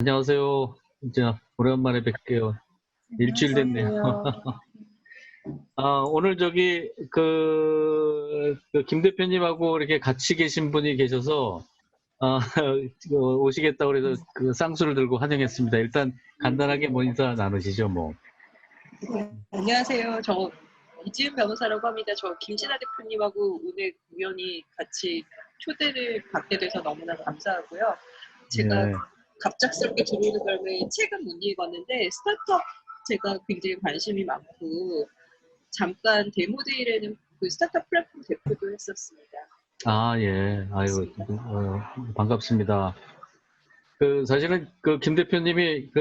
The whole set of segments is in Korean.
안녕하세요. 진짜 오랜만에 뵐게요. 일주일 됐네요. 안녕하세요. 오늘 저기 김 대표님하고 이렇게 같이 계신 분이 계셔서 아, 오시겠다고 그래서 그 쌍수를 들고 환영했습니다. 일단 간단하게 뭐 인사 나누시죠, 뭐. 네, 안녕하세요. 저 이지은 변호사라고 합니다. 저 김신아 대표님하고 오늘 우연히 같이 초대를 받게 돼서 너무나 감사하고요. 제가 네. 갑작스럽게 들어오는 바람에 책은 못 읽었는데 스타트업 제가 굉장히 관심이 많고 잠깐 데모데이라는 그 스타트업 플랫폼 대표도 했었습니다. 아, 예. 아유, 맞습니다. 반갑습니다. 사실은 김 대표님이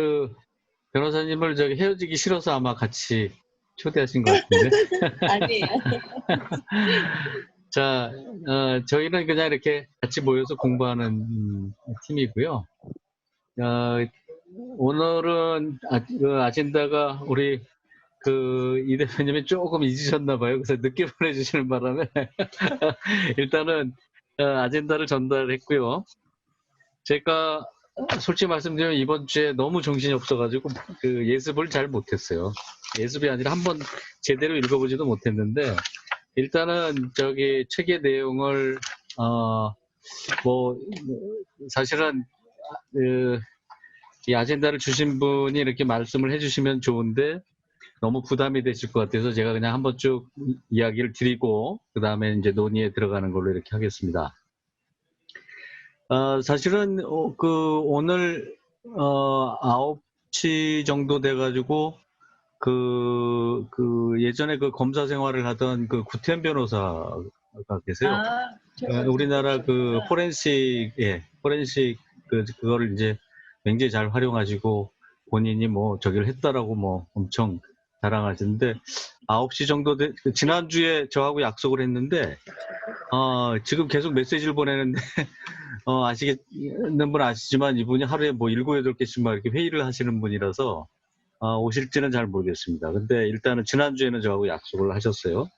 변호사님을 저기 헤어지기 싫어서 아마 같이 초대하신 것 같은데. 아니에요. 자, 저희는 그냥 이렇게 같이 모여서 공부하는 팀이고요. 어, 오늘은 아젠다가 우리 이 대표님이 조금 잊으셨나 봐요. 그래서 늦게 보내주시는 바람에 일단은 아젠다를 전달했고요. 제가 솔직히 말씀드리면 이번 주에 너무 정신이 없어가지고 예습을 잘 못했어요. 예습이 아니라 한번 제대로 읽어보지도 못했는데 일단은 저기 책의 내용을 뭐 사실은 이 아젠다를 주신 분이 이렇게 말씀을 해주시면 좋은데 너무 부담이 되실 것 같아서 제가 그냥 한번 쭉 이야기를 드리고 그 다음에 이제 논의에 들어가는 걸로 이렇게 하겠습니다. 사실은 오늘 9시 정도 돼가지고 예전에 검사 생활을 하던 구태현 변호사가 계세요. 아, 우리나라 그러시구나. 포렌식 그거를 이제 굉장히 잘 활용하시고 본인이 뭐 저기를 했다라고 뭐 엄청 자랑하시는데 9시 정도 지난주에 저하고 약속을 했는데 지금 계속 메시지를 보내는데 아시는 분 아시지만 이분이 하루에 뭐 7, 8개씩 막 이렇게 회의를 하시는 분이라서 오실지는 잘 모르겠습니다. 근데 일단은 지난주에는 저하고 약속을 하셨어요.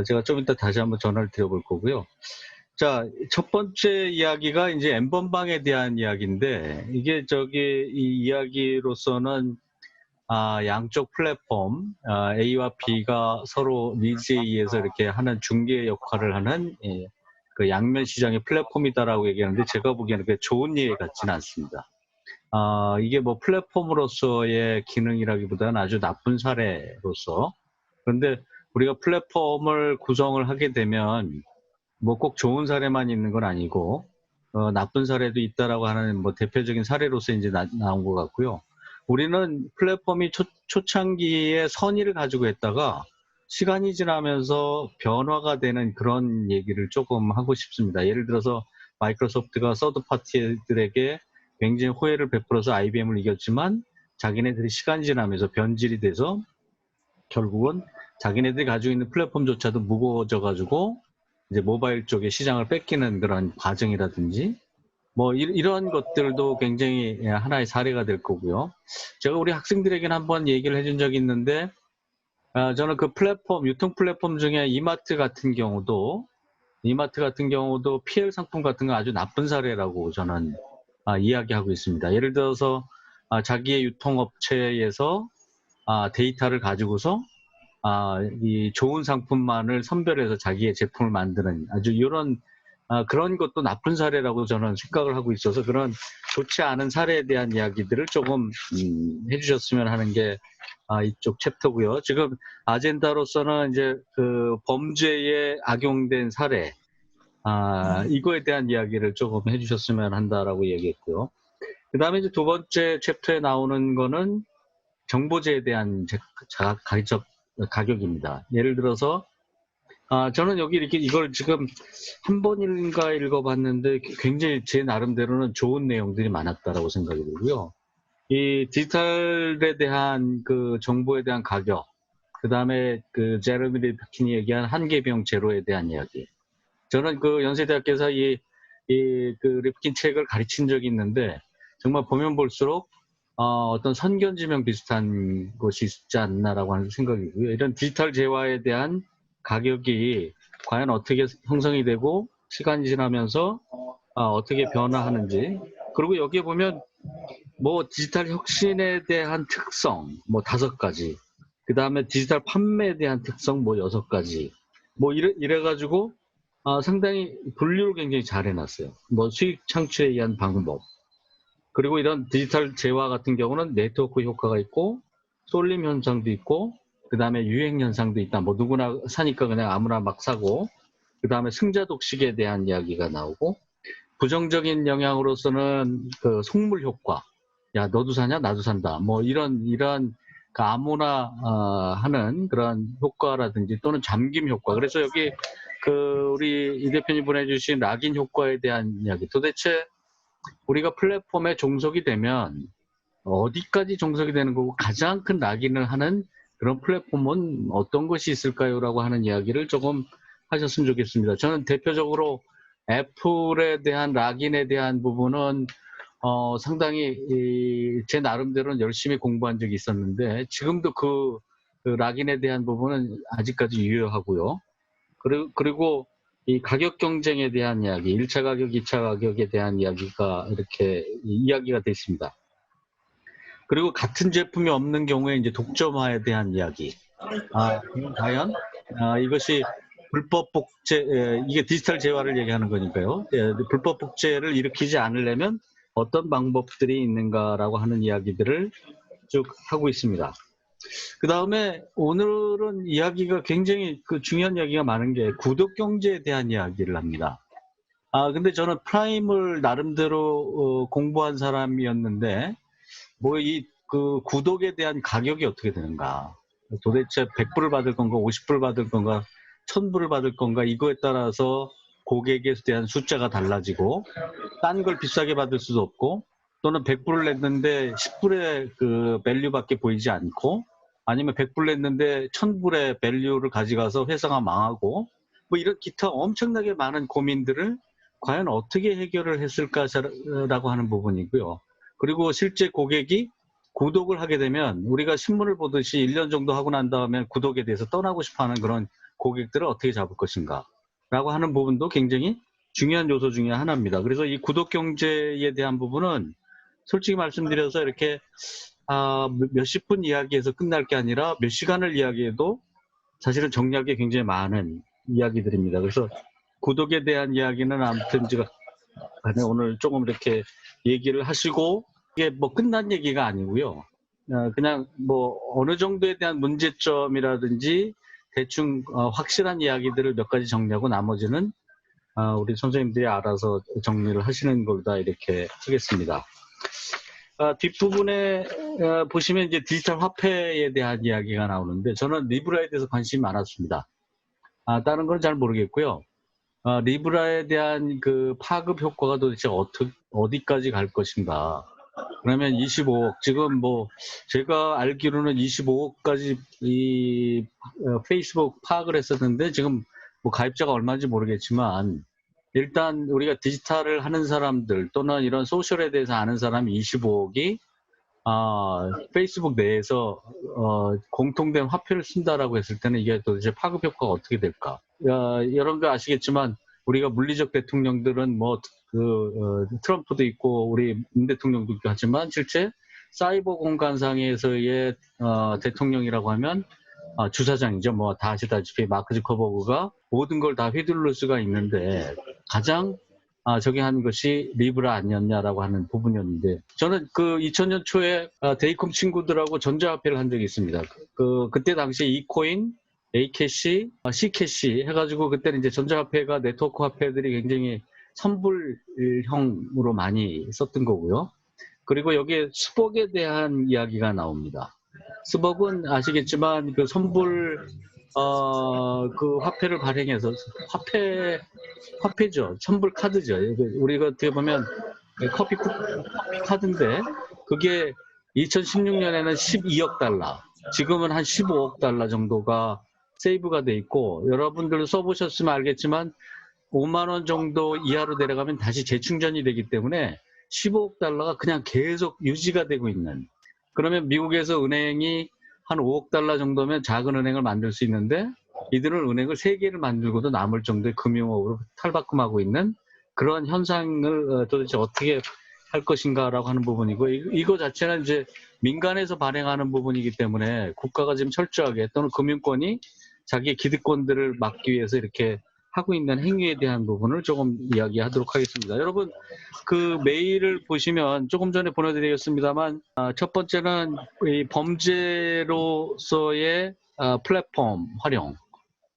제가 좀 이따 다시 한번 전화를 드려볼 거고요. 자, 첫 번째 이야기가 이제 N번방에 대한 이야기인데, 이게 이 이야기로서는, 양쪽 플랫폼, A와 B가 서로 니즈에 의해서 이렇게 하는 중개 역할을 하는, 그 양면 시장의 플랫폼이다라고 얘기하는데, 제가 보기에는 그게 좋은 예 같지는 않습니다. 이게 뭐 플랫폼으로서의 기능이라기보다는 아주 나쁜 사례로서, 그런데 우리가 플랫폼을 구성을 하게 되면, 뭐 꼭 좋은 사례만 있는 건 아니고 나쁜 사례도 있다라고 하는 뭐 대표적인 사례로서 이제 나온 것 같고요. 우리는 플랫폼이 초창기에 선의를 가지고 했다가 시간이 지나면서 변화가 되는 그런 얘기를 조금 하고 싶습니다. 예를 들어서 마이크로소프트가 서드 파티들에게 굉장히 호혜를 베풀어서 IBM을 이겼지만 자기네들이 시간이 지나면서 변질이 돼서 결국은 자기네들이 가지고 있는 플랫폼조차도 무거워져 가지고 이제 모바일 쪽에 시장을 뺏기는 그런 과정이라든지 뭐 이런 것들도 굉장히 하나의 사례가 될 거고요. 제가 우리 학생들에게는 한번 얘기를 해준 적이 있는데 저는 유통 플랫폼 중에 이마트 같은 경우도 PL 상품 같은 거 아주 나쁜 사례라고 저는 이야기하고 있습니다. 예를 들어서 자기의 유통업체에서 데이터를 가지고서 이 좋은 상품만을 선별해서 자기의 제품을 만드는 아주 이런 그런 것도 나쁜 사례라고 저는 생각을 하고 있어서 그런 좋지 않은 사례에 대한 이야기들을 조금 해주셨으면 하는 게 이쪽 챕터고요. 지금 아젠다로서는 이제 범죄에 악용된 사례 이거에 대한 이야기를 조금 해주셨으면 한다라고 얘기했고요. 그 다음에 이제 두 번째 챕터에 나오는 거는 정보제에 대한 가격, 가격입니다. 예를 들어서, 저는 여기 이렇게 이걸 지금 한 번인가 읽어봤는데 굉장히 제 나름대로는 좋은 내용들이 많았다라고 생각이 들고요. 이 디지털에 대한 정보에 대한 가격, 그 다음에 제레미 리프킨이 얘기한 한계병 제로에 대한 이야기. 저는 연세대학교에서 리프킨 책을 가르친 적이 있는데 정말 보면 볼수록 어떤 선견지명 비슷한 것이 있지 않나라고 하는 생각이고요. 이런 디지털 재화에 대한 가격이 과연 어떻게 형성이 되고 시간이 지나면서 어떻게 변화하는지 그리고 여기에 보면 뭐 디지털 혁신에 대한 특성 뭐 5가지, 그 다음에 디지털 판매에 대한 특성 뭐 6가지, 뭐 이래가지고 상당히 분류를 굉장히 잘 해놨어요. 뭐 수익 창출에 의한 방법, 그리고 이런 디지털 재화 같은 경우는 네트워크 효과가 있고 쏠림 현상도 있고, 그 다음에 유행 현상도 있다. 뭐 누구나 사니까 그냥 아무나 막 사고, 그 다음에 승자 독식에 대한 이야기가 나오고, 부정적인 영향으로서는 그 속물 효과, 야 너도 사냐 나도 산다, 뭐 이런 그 아무나 하는 그런 효과라든지 또는 잠김 효과. 그래서 여기 그 우리 이 대표님 보내주신 락인 효과에 대한 이야기, 도대체 우리가 플랫폼에 종속이 되면 어디까지 종속이 되는 거고 가장 큰 락인을 하는 그런 플랫폼은 어떤 것이 있을까요? 라고 하는 이야기를 조금 하셨으면 좋겠습니다. 저는 대표적으로 애플에 대한 락인에 대한 부분은 상당히 제 나름대로는 열심히 공부한 적이 있었는데, 지금도 그 락인에 대한 부분은 아직까지 유효하고요. 그리고 이 가격 경쟁에 대한 이야기, 1차 가격, 2차 가격에 대한 이야기가 이렇게 이야기가 되어 있습니다. 그리고 같은 제품이 없는 경우에 이제 독점화에 대한 이야기. 과연 이것이 불법 복제, 이게 디지털 재화를 얘기하는 거니까요. 불법 복제를 일으키지 않으려면 어떤 방법들이 있는가라고 하는 이야기들을 쭉 하고 있습니다. 그 다음에 오늘은 이야기가 굉장히 중요한 이야기가 많은 게 구독 경제에 대한 이야기를 합니다. 근데 저는 프라임을 나름대로 공부한 사람이었는데, 뭐 그 구독에 대한 가격이 어떻게 되는가, 도대체 100불을 받을 건가 50불을 받을 건가 1000불을 받을 건가, 이거에 따라서 고객에 대한 숫자가 달라지고, 딴 걸 비싸게 받을 수도 없고, 또는 100불을 냈는데 10불의 그 밸류밖에 보이지 않고, 아니면 100불 냈는데 1000불의 밸류를 가져가서 회사가 망하고, 뭐 이런 기타 엄청나게 많은 고민들을 과연 어떻게 해결을 했을까라고 하는 부분이고요. 그리고 실제 고객이 구독을 하게 되면 우리가 신문을 보듯이 1년 정도 하고 난 다음에 구독에 대해서 떠나고 싶어하는 그런 고객들을 어떻게 잡을 것인가 라고 하는 부분도 굉장히 중요한 요소 중에 하나입니다. 그래서 이 구독 경제에 대한 부분은 솔직히 말씀드려서 이렇게 몇십 분 이야기해서 끝날 게 아니라 몇 시간을 이야기해도 사실은 정리하기 굉장히 많은 이야기들입니다. 그래서 구독에 대한 이야기는 아무튼 제가 오늘 조금 이렇게 얘기를 하시고, 이게 뭐 끝난 얘기가 아니고요. 그냥 뭐 어느 정도에 대한 문제점이라든지 대충 확실한 이야기들을 몇 가지 정리하고 나머지는 우리 선생님들이 알아서 정리를 하시는 걸로 다 이렇게 하겠습니다. 뒷부분에 보시면 이제 디지털 화폐에 대한 이야기가 나오는데, 저는 리브라에 대해서 관심이 많았습니다. 다른 건 잘 모르겠고요. 리브라에 대한 그 파급 효과가 도대체 어디까지 갈 것인가. 그러면 25억, 지금 뭐 제가 알기로는 25억까지 이 페이스북 파악을 했었는데, 지금 뭐 가입자가 얼마인지 모르겠지만 일단 우리가 디지털을 하는 사람들 또는 이런 소셜에 대해서 아는 사람이 25억이 페이스북 내에서 공통된 화폐를 쓴다라고 했을 때는 이게 도대체 파급 효과가 어떻게 될까? 여러분도 아시겠지만 우리가 물리적 대통령들은 뭐 트럼프도 있고 우리 문 대통령도 있고 하지만, 실제 사이버 공간상에서의 대통령이라고 하면 주사장이죠. 뭐 다 아시다시피 마크 주커버그가 모든 걸 다 휘둘를 수가 있는데, 가장 적용한 것이 리브라 아니었냐라고 하는 부분이었는데, 저는 그 2000년 초에 데이콤 친구들하고 전자화폐를 한 적이 있습니다. 그때 당시에 이코인, A캐시, C캐시 해가지고, 그때는 이제 전자화폐가 네트워크 화폐들이 굉장히 선불형으로 많이 썼던 거고요. 그리고 여기에 스벅에 대한 이야기가 나옵니다. 스벅은 아시겠지만 그 선불 그 화폐를 발행해서 화폐죠. 선불 카드죠. 우리가 어떻게 보면 커피 카드인데, 그게 2016년에는 12억 달러, 지금은 한 15억 달러 정도가 세이브가 돼 있고, 여러분들 써보셨으면 알겠지만 5만 원 정도 이하로 내려가면 다시 재충전이 되기 때문에 15억 달러가 그냥 계속 유지가 되고 있는. 그러면 미국에서 은행이 한 5억 달러 정도면 작은 은행을 만들 수 있는데, 이들은 은행을 3개를 만들고도 남을 정도의 금융업으로 탈바꿈하고 있는 그런 현상을 도대체 어떻게 할 것인가라고 하는 부분이고, 이거 자체는 이제 민간에서 발행하는 부분이기 때문에 국가가 지금 철저하게 또는 금융권이 자기의 기득권들을 막기 위해서 이렇게 하고 있는 행위에 대한 부분을 조금 이야기하도록 하겠습니다. 여러분, 그 메일을 보시면 조금 전에 보내드리겠습니다만, 첫 번째는 이 범죄로서의 플랫폼 활용.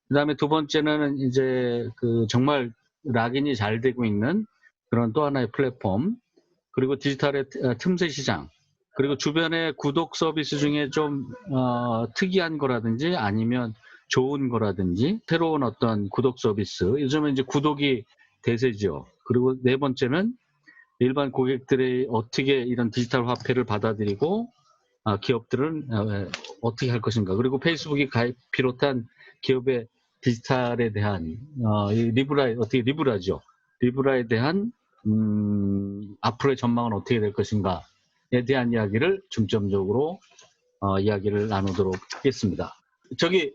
그 다음에 두 번째는 이제 그 정말 락인이 잘 되고 있는 그런 또 하나의 플랫폼. 그리고 디지털의 틈새 시장. 그리고 주변의 구독 서비스 중에 좀 특이한 거라든지 아니면 좋은 거라든지 새로운 어떤 구독 서비스. 요즘은 이제 구독이 대세죠. 그리고 네 번째는 일반 고객들이 어떻게 이런 디지털 화폐를 받아들이고 기업들은 어떻게 할 것인가. 그리고 페이스북이 비롯한 기업의 디지털에 대한 리브라죠. 리브라에 대한 앞으로의 전망은 어떻게 될 것인가에 대한 이야기를 중점적으로 이야기를 나누도록 하겠습니다. 저기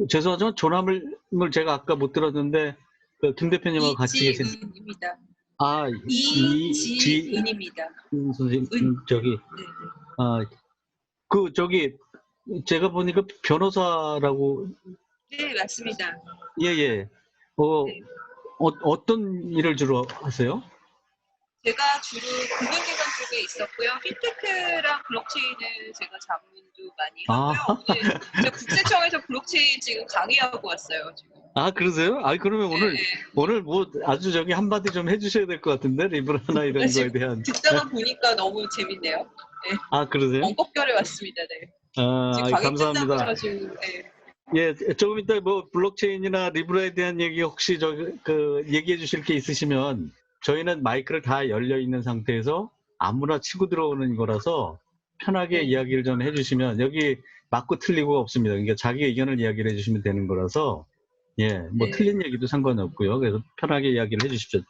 죄송하지만 조남을 제가 아까 못 들었는데 김 대표님하고 같이 계신 이지은입니다. 이지은입니다. 이지은입니다. 선생님 저기 저기 제가 보니까 변호사라고. 네, 맞습니다. 예예. 네. 어떤 일을 주로 하세요? 제가 주로 금융기관 쪽에 있었고요. 핀테크랑 블록체인을 제가 자문도 많이 하고요. 오늘 제가 국세청에서 블록체인 지금 강의하고 왔어요. 지금. 그러세요? 그러면 오늘 뭐 아주 저기 한마디 좀 해주셔야 될 것 같은데, 리브라나 이런 거에 대한. 듣다가 보니까 너무 재밌네요. 네. 그러세요? 엉겁결에 왔습니다. 네. 지금 강의 감사합니다. 끝나가지고, 네. 예, 조금 이따 뭐 블록체인이나 리브라에 대한 얘기 혹시 얘기해 주실 게 있으시면, 저희는 마이크를 다 열려 있는 상태에서 아무나 치고 들어오는 거라서 편하게 이야기를 좀 해주시면, 여기 맞고 틀리고 없습니다. 그러니까 자기 의견을 이야기를 해주시면 되는 거라서, 뭐 틀린 얘기도 상관없고요. 그래서 편하게 이야기를 해주십시오.